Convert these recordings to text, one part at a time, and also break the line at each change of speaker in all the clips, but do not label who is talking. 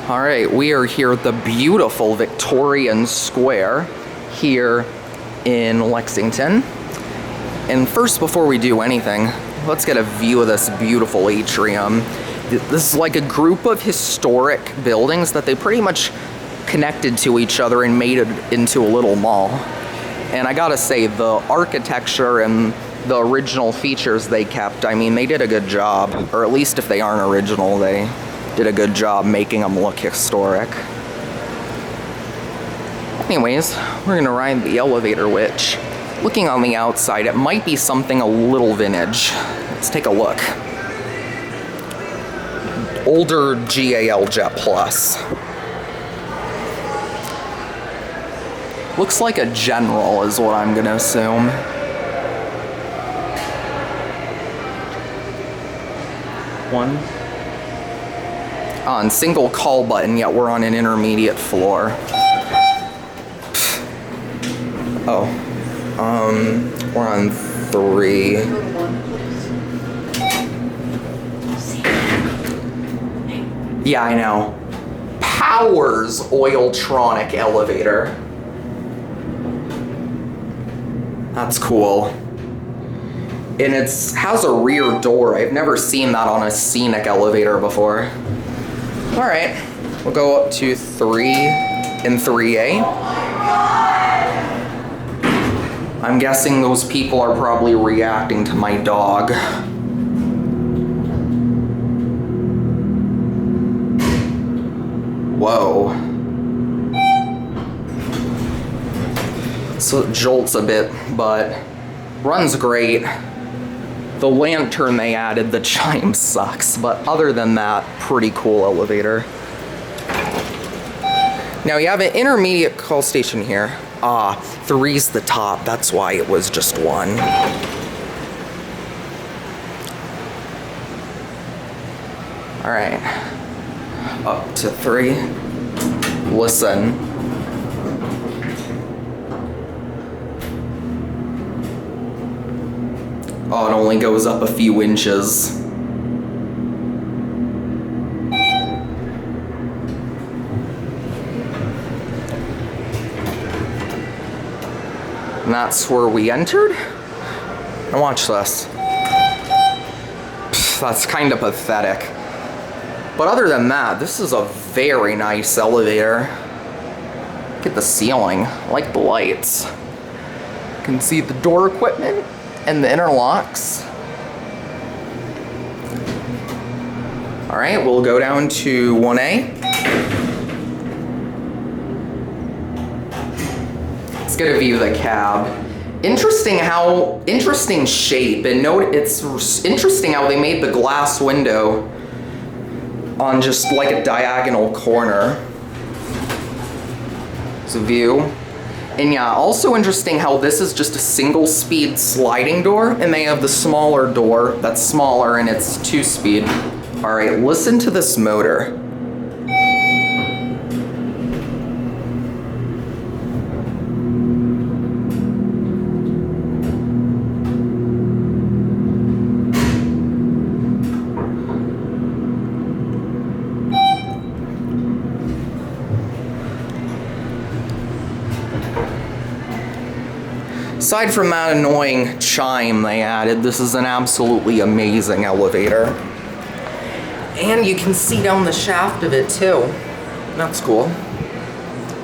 All right, we are here at the beautiful Victorian Square here in Lexington. And first, before we do anything, let's get a view of this beautiful atrium. This is like a group of historic buildings that they pretty much connected to each other and made it into a little mall. And I gotta say, the architecture and the original features they kept, I mean, they did a good job. Or at least if they aren't original, they did a good job making them look historic. Anyways, we're gonna ride the elevator, which, looking on the outside, it might be something a little vintage. Let's take a look. Older GAL Jet Plus. Looks like a General is what I'm gonna assume. One. On single call button, yet we're on an intermediate floor. Oh. We're on 3. Yeah, I know. Powers Oiltronic Elevator. That's cool. And it has a rear door. I've never seen that on a Scenic elevator before. All right, we'll go up to 3 and 3A. I'm guessing those people are probably reacting to my dog. Whoa. So it jolts a bit, but runs great. The lantern they added, the chime sucks, but other than that, pretty cool elevator. Now you have an intermediate call station here. 3's the top, that's why it was just 1. All right, up to 3. Listen. Oh, it only goes up a few inches. And that's where we entered. Now watch this. That's kind of pathetic. But other than that, this is a very nice elevator. Look at the ceiling. I like the lights. You can see the door equipment and the interlocks. All right, we'll go down to 1A. Let's get a view of the cab. Interesting shape, and note it's interesting how they made the glass window on just like a diagonal corner. It's a view. And yeah, also interesting how this is just a single speed sliding door, and they have the smaller door that's smaller and it's 2-speed. All right, listen to this motor. Aside from that annoying chime they added, this is an absolutely amazing elevator. And you can see down the shaft of it too. That's cool.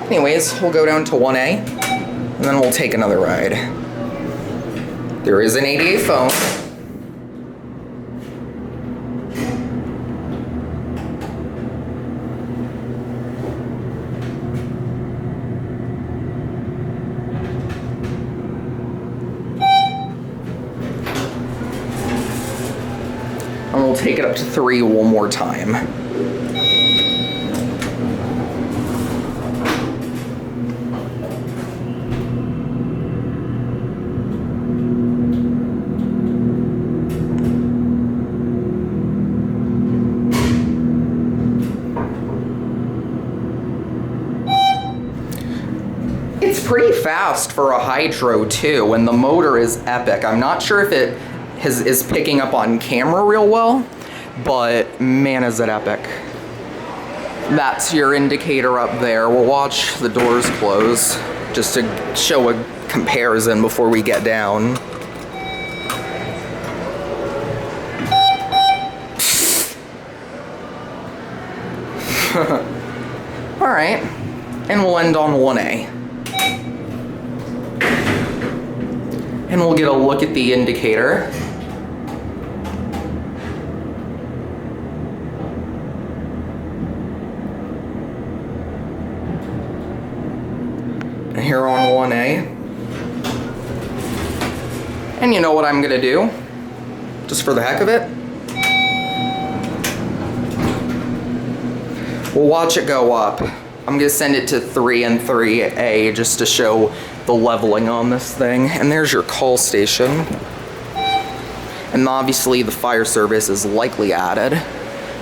Anyways, we'll go down to 1A, and then we'll take another ride. There is an ADA phone. And we'll take it up to 3 one more time. It's pretty fast for a hydro too, and the motor is epic. I'm not sure if it is picking up on camera real well, but man, is it epic. That's your indicator up there. We'll watch the doors close just to show a comparison before we get down. All right, and we'll end on 1A. And we'll get a look at the indicator. Here on 1A. And you know what I'm gonna do? Just for the heck of it. We'll watch it go up. I'm gonna send it to 3 and 3A just to show the leveling on this thing. And there's your call station. And obviously the fire service is likely added.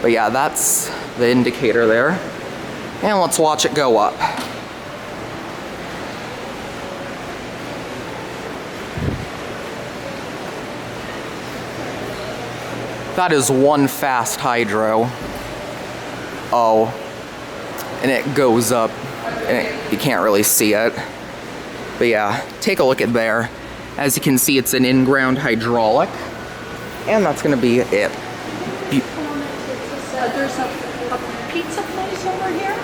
But yeah, that's the indicator there. And let's watch it go up. That is one fast hydro. Oh, and it goes up, and you can't really see it. But yeah, take a look at there. As you can see, it's an in-ground hydraulic, and that's gonna be it.
There's a pizza place over here.